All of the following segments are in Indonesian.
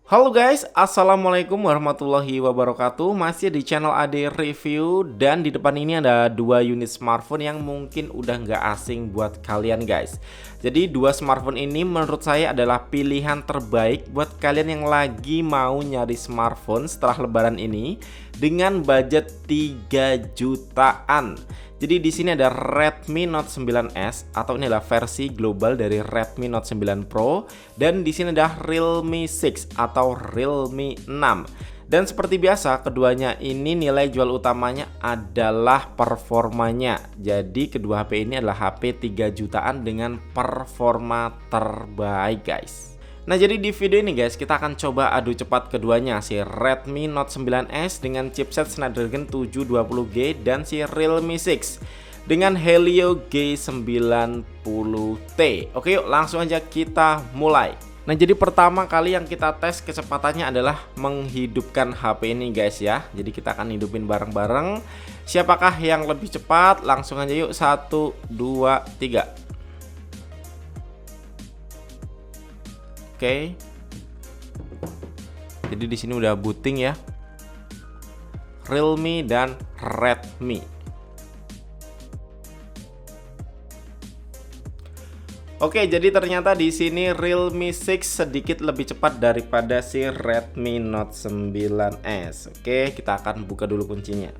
Halo guys, assalamualaikum warahmatullahi wabarakatuh. Masih di channel Ade Review. Dan di depan ini ada dua unit smartphone yang mungkin udah nggak asing buat kalian guys. Jadi dua smartphone ini menurut saya adalah pilihan terbaik buat kalian yang lagi mau nyari smartphone setelah lebaran ini dengan budget 3 jutaan. Jadi di sini ada Redmi Note 9S atau ini adalah versi global dari Redmi Note 9 Pro, dan di sini ada Realme 6 atau Realme 6. Dan seperti biasa, keduanya ini nilai jual utamanya adalah performanya. Jadi kedua HP ini adalah HP 3 jutaan dengan performa terbaik guys. Nah, jadi di video ini guys, kita akan coba adu cepat keduanya, si Redmi Note 9S dengan chipset Snapdragon 720G dan si Realme 6 dengan Helio G90T. Oke, yuk langsung aja kita mulai. Nah, jadi pertama kali yang kita tes kecepatannya adalah menghidupkan HP ini guys ya. Jadi kita akan hidupin bareng-bareng. Siapakah yang lebih cepat? Langsung aja yuk, 1, 2, 3. Oke. Jadi di sini udah booting ya. Realme dan Redmi. Oke, jadi ternyata di sini Realme 6 sedikit lebih cepat daripada si Redmi Note 9S. Oke, kita akan buka dulu kuncinya.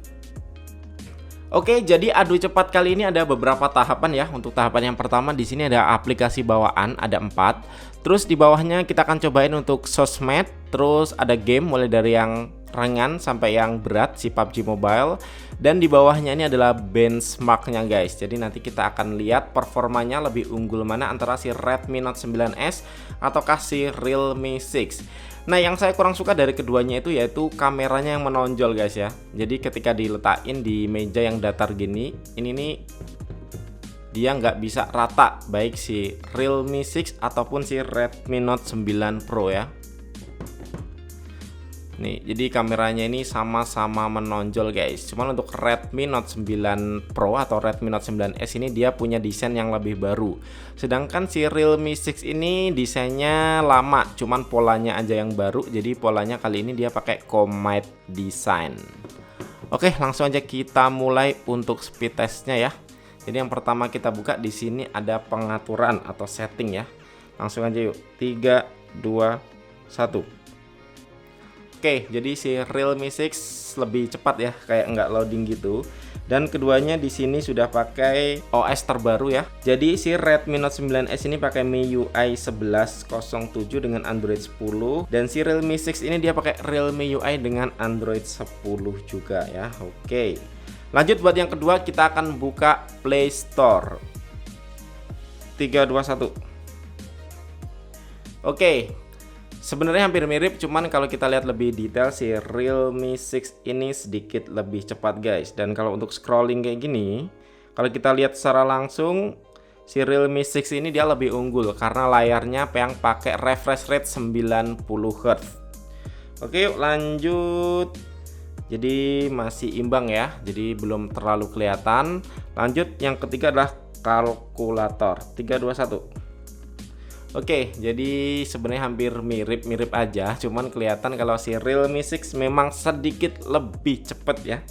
Oke, jadi adu cepat kali ini ada beberapa tahapan ya. Untuk tahapan yang pertama di sini ada aplikasi bawaan, ada 4. Terus di bawahnya kita akan cobain untuk sosmed, terus ada game mulai dari yang ringan sampai yang berat, si PUBG Mobile. Dan di bawahnya ini adalah benchmarknya guys. Jadi nanti kita akan lihat performanya lebih unggul mana antara si Redmi Note 9S ataukah si Realme 6. Nah, yang saya kurang suka dari keduanya itu yaitu kameranya yang menonjol guys ya. Jadi ketika diletakin di meja yang datar gini, ini nih dia nggak bisa rata baik si Realme 6 ataupun si Redmi Note 9 Pro ya. Nih, jadi kameranya ini sama-sama menonjol guys. Cuman untuk Redmi Note 9 Pro atau Redmi Note 9S ini dia punya desain yang lebih baru. Sedangkan si Realme 6 ini desainnya lama, cuman polanya aja yang baru. Jadi polanya kali ini dia pakai Comite design. Oke, langsung aja kita mulai untuk speed testnya ya. Jadi yang pertama kita buka di sini ada pengaturan atau setting ya. Langsung aja yuk. 3, 2, 1. Oke, jadi si Realme 6 lebih cepat ya, kayak nggak loading gitu. Dan keduanya di sini sudah pakai OS terbaru ya. Jadi si Redmi Note 9S ini pakai MIUI 11.07 dengan Android 10, dan si Realme 6 ini dia pakai Realme UI dengan Android 10 juga ya. Oke. Lanjut buat yang kedua, kita akan buka Play Store. 3, 2, 1. Oke. Sebenarnya hampir mirip, cuman kalau kita lihat lebih detail si Realme 6 ini sedikit lebih cepat guys. Dan kalau untuk scrolling kayak gini, kalau kita lihat secara langsung si Realme 6 ini dia lebih unggul karena layarnya yang pakai refresh rate 90 Hz. Oke, yuk lanjut. Jadi masih imbang ya, jadi belum terlalu kelihatan. Lanjut, yang ketiga adalah kalkulator. 3, 2, 1. Oke, jadi sebenarnya hampir mirip-mirip aja, cuman kelihatan kalau si Realme 6 memang sedikit lebih cepet ya.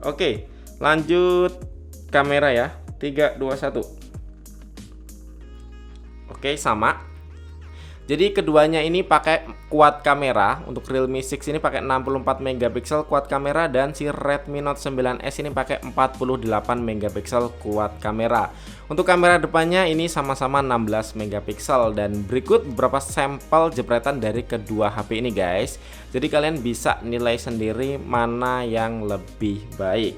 Oke, lanjut kamera ya. 3, 2, 1. Oke, sama. Jadi keduanya ini pakai quad kamera. Untuk Realme 6 ini pakai 64 megapiksel quad kamera, dan si Redmi Note 9S ini pakai 48 megapiksel quad kamera. Untuk kamera depannya ini sama-sama 16 megapiksel, dan berikut beberapa sampel jepretan dari kedua HP ini guys. Jadi kalian bisa nilai sendiri mana yang lebih baik.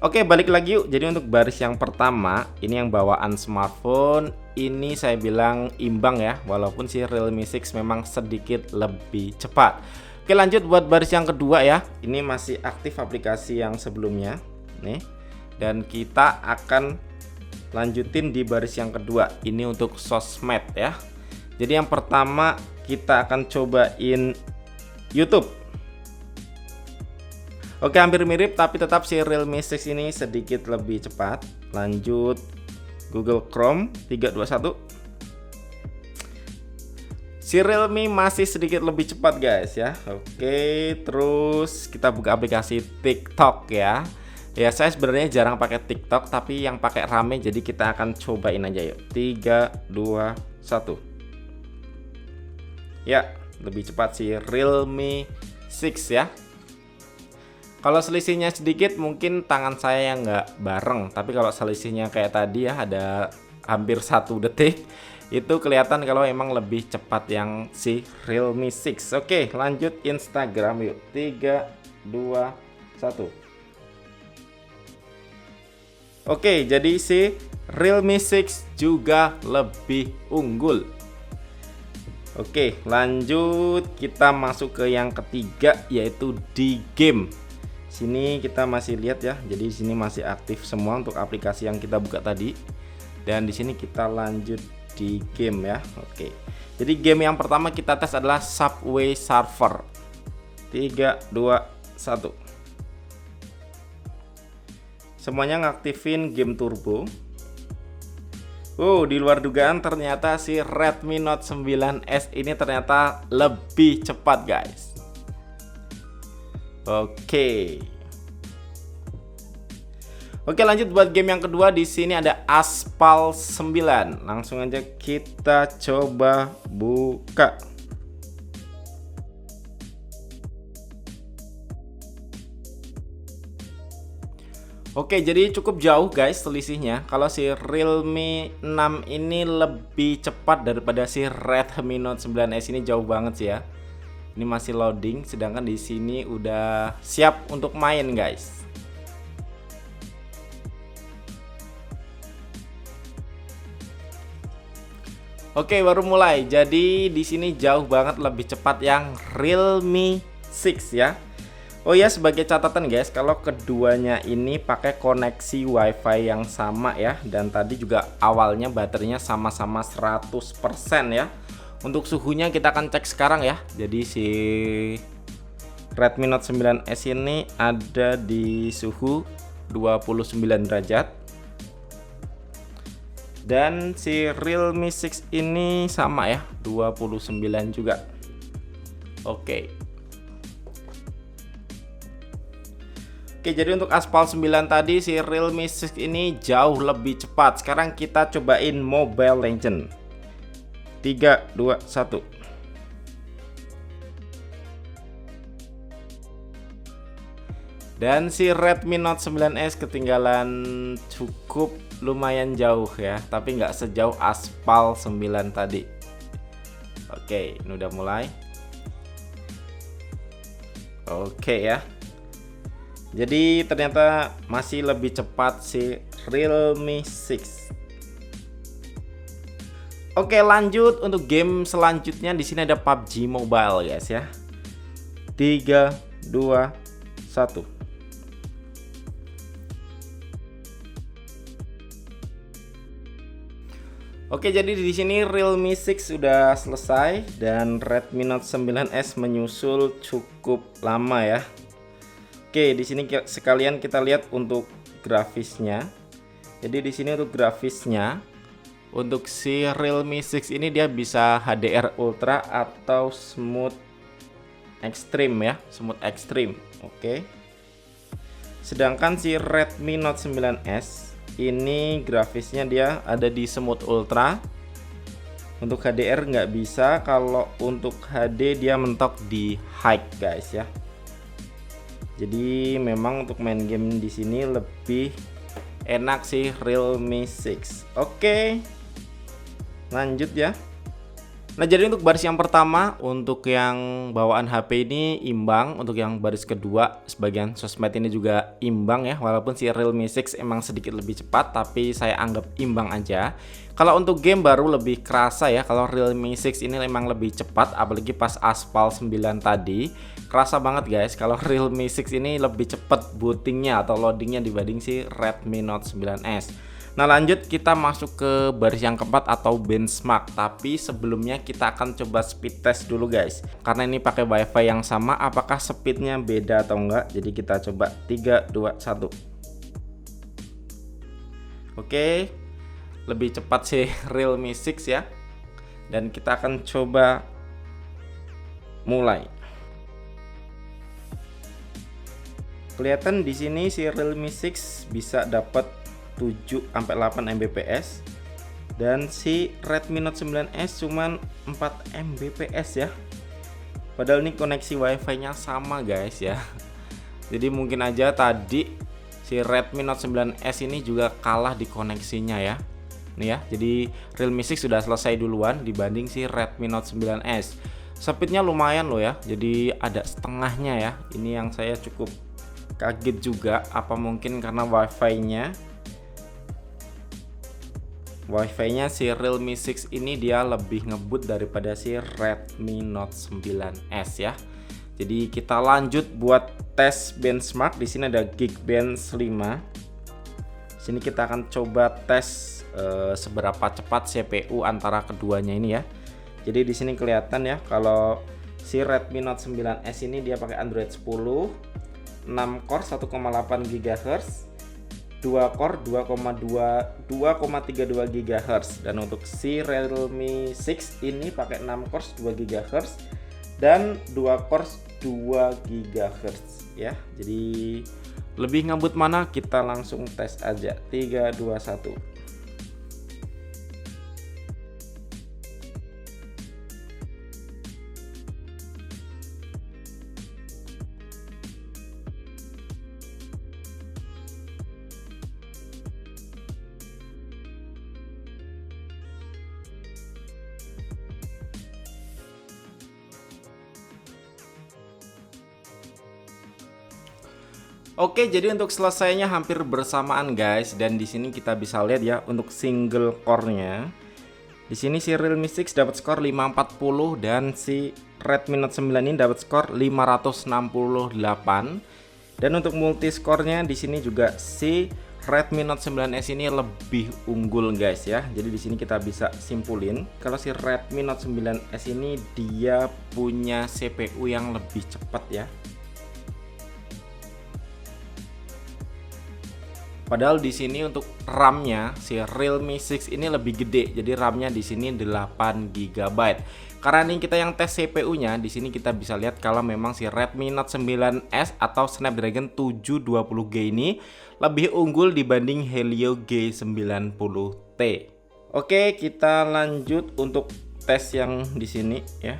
Oke, balik lagi yuk. Jadi untuk baris yang pertama, ini yang bawaan smartphone, ini saya bilang imbang ya, walaupun si Realme 6 memang sedikit lebih cepat. Oke, lanjut buat baris yang kedua ya. Ini masih aktif aplikasi yang sebelumnya nih, dan kita akan lanjutin di baris yang kedua. Ini untuk sosmed ya. Jadi yang pertama kita akan cobain YouTube. Oke, hampir mirip tapi tetap si Realme 6 ini sedikit lebih cepat. Lanjut Google Chrome 321. Si Realme masih sedikit lebih cepat guys ya. Oke, terus kita buka aplikasi TikTok ya. Ya, saya sebenarnya jarang pakai TikTok, tapi yang pakai rame, jadi kita akan cobain aja yuk. 3 2 1. Ya, lebih cepat si Realme 6 ya. Kalau selisihnya sedikit mungkin tangan saya yang nggak bareng, tapi kalau selisihnya kayak tadi ya ada hampir 1 detik, itu kelihatan kalau emang lebih cepat yang si Realme 6. Oke, lanjut Instagram yuk. 3 2 1. Oke, jadi si Realme 6 juga lebih unggul. Oke, lanjut kita masuk ke yang ketiga, yaitu di game. Sini kita masih lihat ya, jadi sini masih aktif semua untuk aplikasi yang kita buka tadi. Dan di sini kita lanjut di game ya. Oke, jadi game yang pertama kita tes adalah Subway Surfer. 3 2 1. Semuanya ngaktifin game turbo. Di luar dugaan ternyata si Redmi Note 9S ini ternyata lebih cepat guys. Oke, lanjut buat game yang kedua. Di sini ada Aspal 9. Langsung aja kita coba buka. Oke, jadi cukup jauh guys selisihnya. Kalau si Realme 6 ini lebih cepat daripada si Redmi Note 9S ini, jauh banget sih ya. Ini masih loading, sedangkan di sini udah siap untuk main guys. Oke, baru mulai. Jadi di sini jauh banget lebih cepat yang Realme 6 ya. Oh ya, sebagai catatan guys, kalau keduanya ini pakai koneksi WiFi yang sama ya, dan tadi juga awalnya baterainya sama-sama 100% ya. Untuk suhunya kita akan cek sekarang ya. Jadi si Redmi Note 9S ini ada di suhu 29 derajat. Dan si Realme 6 ini sama ya, 29 juga. Oke, jadi untuk Aspal 9 tadi si Realme 6 ini jauh lebih cepat. Sekarang kita cobain Mobile Legends. 3 2 1. Dan si Redmi Note 9S ketinggalan cukup lumayan jauh ya, tapi nggak sejauh Aspal 9 tadi. Oke, ini udah mulai. Oke ya. Jadi ternyata masih lebih cepat si Realme 6. Oke, lanjut untuk game selanjutnya. Di sini ada PUBG Mobile guys ya. 3 2 1. Oke, jadi di sini Realme 6 sudah selesai dan Redmi Note 9S menyusul cukup lama ya. Oke, di sini sekalian kita lihat untuk grafisnya. Jadi di sini untuk grafisnya, untuk si Realme 6 ini dia bisa HDR Ultra atau Smooth Extreme ya, Smooth Extreme. Oke. Sedangkan si Redmi Note 9S ini grafisnya dia ada di Smooth Ultra. Untuk HDR nggak bisa, kalau untuk HD dia mentok di High guys ya. Jadi memang untuk main game di sini lebih enak sih Realme 6. Oke, lanjut ya. Nah, jadi untuk baris yang pertama, untuk yang bawaan HP ini imbang. Untuk yang baris kedua, sebagian sosmed ini juga imbang ya. Walaupun si Realme 6 emang sedikit lebih cepat, tapi saya anggap imbang aja. Kalau untuk game baru lebih kerasa ya. Kalau Realme 6 ini memang lebih cepat, apalagi pas Aspal 9 tadi. Kerasa banget guys, kalau Realme 6 ini lebih cepat bootingnya atau loadingnya dibanding si Redmi Note 9S. Nah, lanjut kita masuk ke baris yang keempat atau benchmark. Tapi sebelumnya kita akan coba speed test dulu guys. Karena ini pakai wifi yang sama, apakah speednya beda atau enggak. Jadi kita coba 3, 2, 1. Oke, lebih cepat sih Realme 6 ya. Dan kita akan coba mulai. Kelihatan di sini si Realme 6 bisa dapat 7-8 Mbps dan si Redmi Note 9S cuman 4 Mbps ya. Padahal ini koneksi wifi-nya sama guys ya. Jadi mungkin aja tadi si Redmi Note 9S ini juga kalah di koneksinya ya. Nih ya, jadi Realme 6 sudah selesai duluan dibanding si Redmi Note 9S. Speednya lumayan loh ya. Jadi ada setengahnya ya. Ini yang saya cukup kaget juga, apa mungkin karena Wi-Fi-nya si Realme 6 ini dia lebih ngebut daripada si Redmi Note 9S ya. Jadi kita lanjut buat tes benchmark. Di sini ada Geekbench 5. Sini kita akan coba tes seberapa cepat CPU antara keduanya ini ya. Jadi di sini kelihatan ya, kalau si Redmi Note 9S ini dia pakai Android 10, 6 core 1,8 GHz, 2 core 2,32 GHz, dan untuk si Realme 6 ini pakai 6 core 2 GHz dan 2 core 2 GHz ya. Jadi lebih ngebut mana, kita langsung tes aja. 3, 2, 1. Oke, jadi untuk selesainya hampir bersamaan guys, dan di sini kita bisa lihat ya untuk single core-nya. Di sini si Realme 6 dapat skor 540 dan si Redmi Note 9 ini dapat skor 568. Dan untuk multi score-nya di sini juga si Redmi Note 9S ini lebih unggul guys ya. Jadi di sini kita bisa simpulin kalau si Redmi Note 9S ini dia punya CPU yang lebih cepat ya. Padahal di sini untuk RAM-nya si Realme 6 ini lebih gede. Jadi RAM-nya di sini 8 GB. Karena ini kita yang tes CPU-nya, di sini kita bisa lihat kalau memang si Redmi Note 9S atau Snapdragon 720G ini lebih unggul dibanding Helio G90T. Oke, kita lanjut untuk tes yang di sini ya.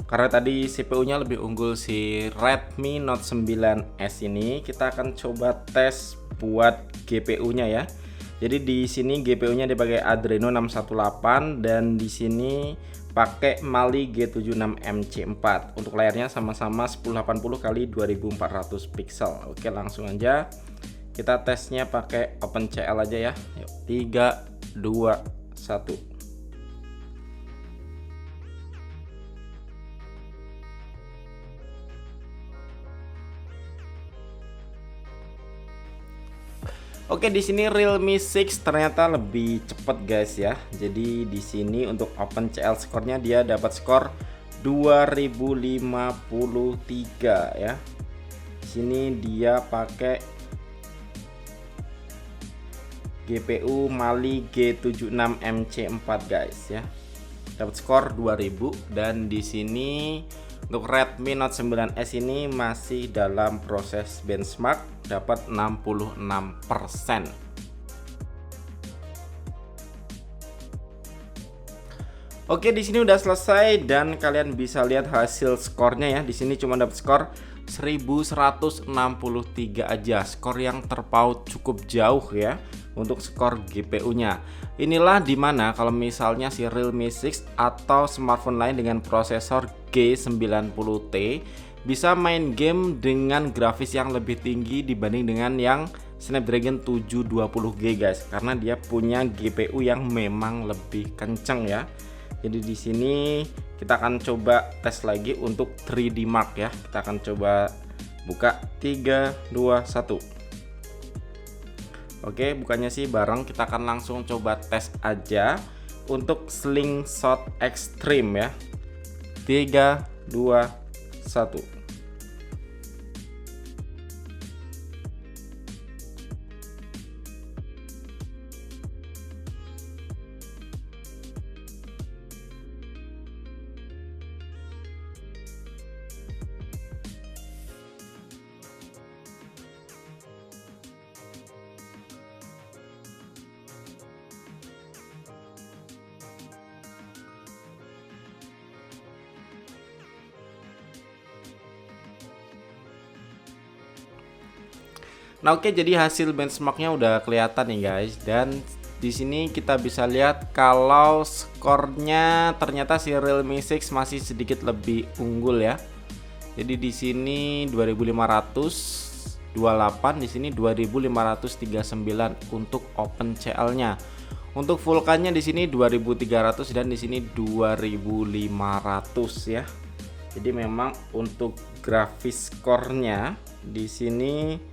Karena tadi CPU-nya lebih unggul si Redmi Note 9S ini, kita akan coba tes buat GPU-nya ya. Jadi di sini GPU-nya dipakai Adreno 618 dan di sini pakai Mali G76 MC4. Untuk layarnya sama-sama 1080 x 2400 pixel. Oke, langsung aja kita tesnya pakai OpenCL aja ya. Yuk, 3, 2, 1. Oke, di sini Realme 6 ternyata lebih cepat guys ya. Jadi di sini untuk OpenCL skornya dia dapat skor 2053 ya. Di sini dia pakai GPU Mali G76 MC4 guys ya. Dapat skor 2000 dan di sini untuk Redmi Note 9S ini masih dalam proses benchmark, dapat 66%. Oke, di sini udah selesai dan kalian bisa lihat hasil skornya ya. Di sini cuma dapat skor 1163 aja. Skor yang terpaut cukup jauh ya. untuk skor GPU-nya. Inilah dimana kalau misalnya si Realme 6 atau smartphone lain dengan prosesor G90T bisa main game dengan grafis yang lebih tinggi dibanding dengan yang Snapdragon 720G guys, karena dia punya GPU yang memang lebih kenceng ya. Jadi di sini kita akan coba tes lagi untuk 3D Mark ya. Kita akan coba buka 3 2 1. Oke, bukannya sih bareng, kita akan langsung coba tes aja untuk Slingshot Extreme ya. 3 2 1. Nah oke, jadi hasil benchmarknya udah kelihatan nih guys, dan di sini kita bisa lihat kalau skornya ternyata si Realme 6 masih sedikit lebih unggul ya. Jadi di sini 2528, di sini 2539 untuk open CL-nya. Untuk full-nya di sini 2300 dan di sini 2500 ya. Jadi memang untuk grafis skornya di sini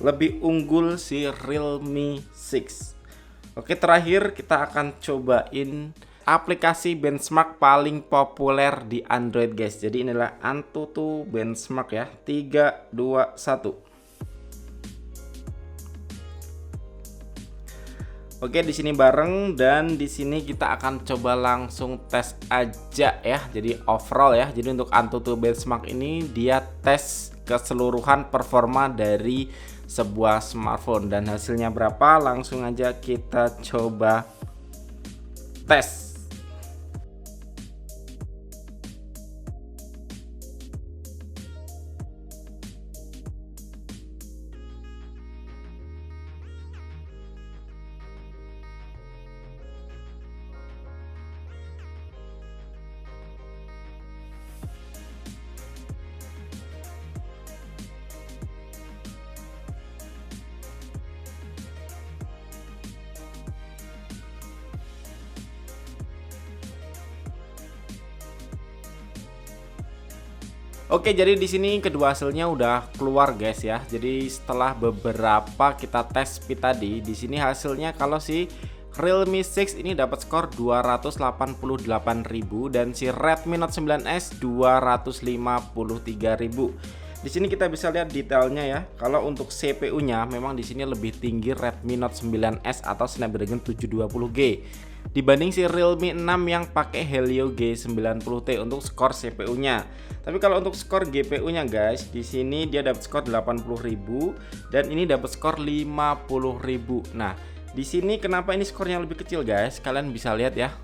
lebih unggul si Realme 6. Oke, terakhir kita akan cobain aplikasi benchmark paling populer di Android guys. Jadi inilah Antutu benchmark ya. 3 2 1. Oke, di sini bareng, dan di sini kita akan coba langsung tes aja ya. Jadi overall ya. Jadi untuk Antutu benchmark ini dia tes keseluruhan performa dari sebuah smartphone, dan hasilnya berapa langsung aja kita coba tes. Oke, jadi di sini kedua hasilnya udah keluar guys ya. Jadi setelah beberapa kita tes speed tadi, di sini hasilnya kalau si Realme 6 ini dapat skor 288.000 dan si Redmi Note 9S 253.000. Di sini kita bisa lihat detailnya ya. Kalau untuk CPU-nya memang di sini lebih tinggi Redmi Note 9S atau Snapdragon 720G dibanding si Realme 6 yang pakai Helio G90T untuk skor CPU-nya. Tapi kalau untuk skor GPU-nya guys, di sini dia dapat skor 80.000 dan ini dapat skor 50.000. Nah, di sini kenapa ini skornya lebih kecil guys? Kalian bisa lihat ya.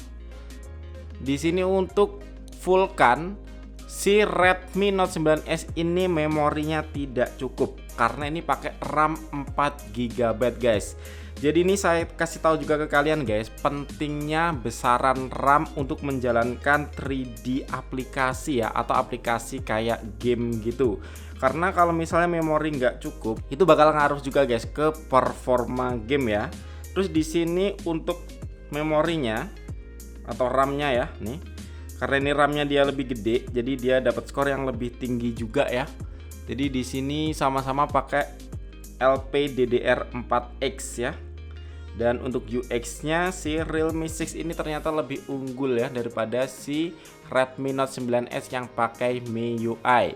Di sini untuk full-kan si Redmi Note 9S ini memorinya tidak cukup karena ini pakai RAM 4GB guys. Jadi ini saya kasih tahu juga ke kalian guys, pentingnya besaran RAM untuk menjalankan 3D aplikasi ya, atau aplikasi kayak game gitu. Karena kalau misalnya memori nggak cukup, itu bakal ngaruh juga guys ke performa game ya. Terus di sini untuk memorinya atau RAM-nya ya, nih. Karena ini RAM-nya dia lebih gede, jadi dia dapat skor yang lebih tinggi juga ya. Jadi di sini sama-sama pakai LPDDR4X ya. Dan untuk UX-nya si Realme 6 ini ternyata lebih unggul ya daripada si Redmi Note 9S yang pakai MIUI.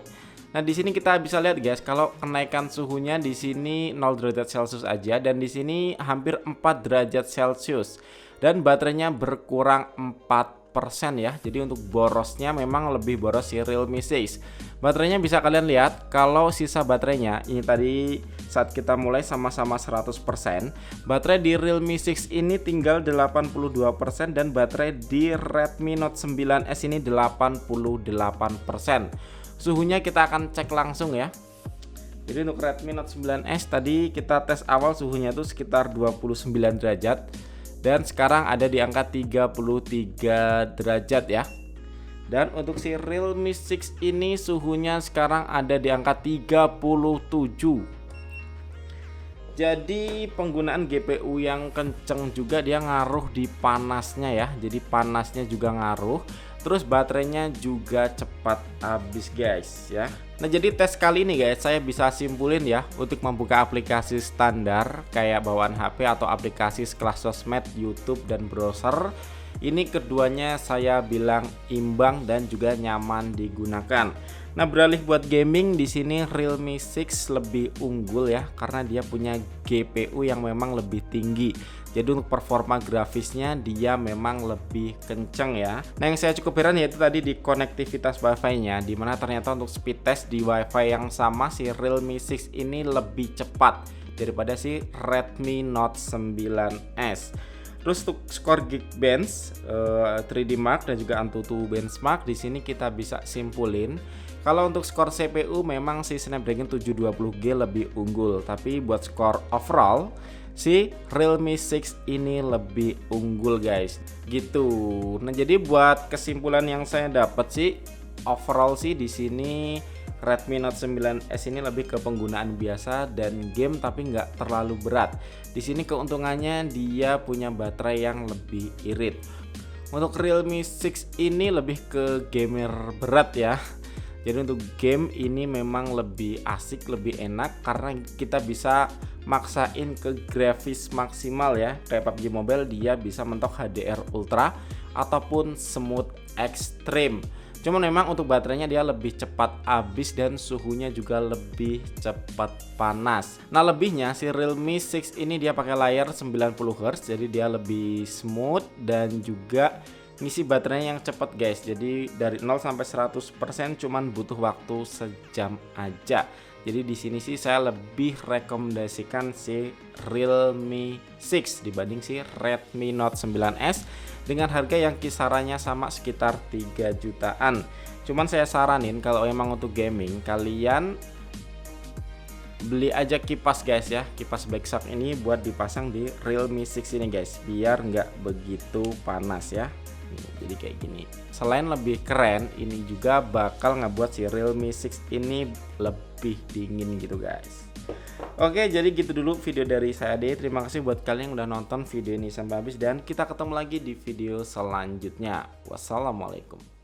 Nah, di sini kita bisa lihat guys, kalau kenaikan suhunya di sini 0 derajat Celcius aja, dan di sini hampir 4 derajat Celcius. Dan baterainya berkurang 4% ya. Jadi untuk borosnya memang lebih boros si Realme 6. Baterainya bisa kalian lihat, kalau sisa baterainya ini tadi saat kita mulai sama-sama 100%, baterai di Realme 6 ini tinggal 82% dan baterai di Redmi Note 9S ini 88%. Suhunya kita akan cek langsung ya. Jadi untuk Redmi Note 9S tadi kita tes awal suhunya tuh sekitar 29 derajat dan sekarang ada di angka 33 derajat ya. Dan untuk si Realme 6 ini suhunya sekarang ada di angka 37. Jadi penggunaan GPU yang kenceng juga dia ngaruh di panasnya ya. Jadi panasnya juga ngaruh. Terus baterainya juga cepat habis guys ya. Nah jadi tes kali ini guys saya bisa simpulin ya, untuk membuka aplikasi standar kayak bawaan HP atau aplikasi sekelas sosmed, YouTube dan browser, ini keduanya saya bilang imbang dan juga nyaman digunakan. Nah beralih buat gaming di sini Realme 6 lebih unggul ya, karena dia punya GPU yang memang lebih tinggi. Jadi untuk performa grafisnya dia memang lebih kenceng ya. Nah yang saya cukup heran yaitu tadi di konektivitas WiFi-nya, dimana ternyata untuk speed test di WiFi yang sama si Realme 6 ini lebih cepat daripada si Redmi Note 9S. Terus untuk skor Geekbench, 3D Mark dan juga Antutu Benchmark di sini kita bisa simpulin kalau untuk skor CPU memang si Snapdragon 720G lebih unggul, tapi buat skor overall si Realme 6 ini lebih unggul guys. Gitu. Nah, jadi buat kesimpulan yang saya dapat sih overall sih di sini Redmi Note 9S ini lebih ke penggunaan biasa dan game tapi nggak terlalu berat. Di sini keuntungannya dia punya baterai yang lebih irit. Untuk Realme 6 ini lebih ke gamer berat ya. Jadi untuk game ini memang lebih asik, lebih enak karena kita bisa maksain ke grafis maksimal ya. Kayak PUBG Mobile dia bisa mentok HDR Ultra ataupun Smooth Extreme. Cuman memang untuk baterainya dia lebih cepat habis dan suhunya juga lebih cepat panas. Nah lebihnya si Realme 6 ini dia pakai layar 90Hz, jadi dia lebih smooth dan juga ngisi baterainya yang cepat guys. Jadi dari 0 sampai 100% cuman butuh waktu sejam aja. Jadi di sini sih saya lebih rekomendasikan si Realme 6 dibanding si Redmi Note 9S dengan harga yang kisarannya sama sekitar 3 jutaan. Cuman saya saranin kalau emang untuk gaming kalian beli aja kipas guys ya, kipas Blackshark ini buat dipasang di Realme 6 ini guys, biar nggak begitu panas ya. Jadi kayak gini. Selain lebih keren, ini juga bakal ngebuat si Realme 6 ini lebih dingin gitu guys. Oke, jadi gitu dulu video dari saya Ade. Terima kasih buat kalian yang udah nonton video ini sampai habis dan kita ketemu lagi di video selanjutnya. Wassalamualaikum.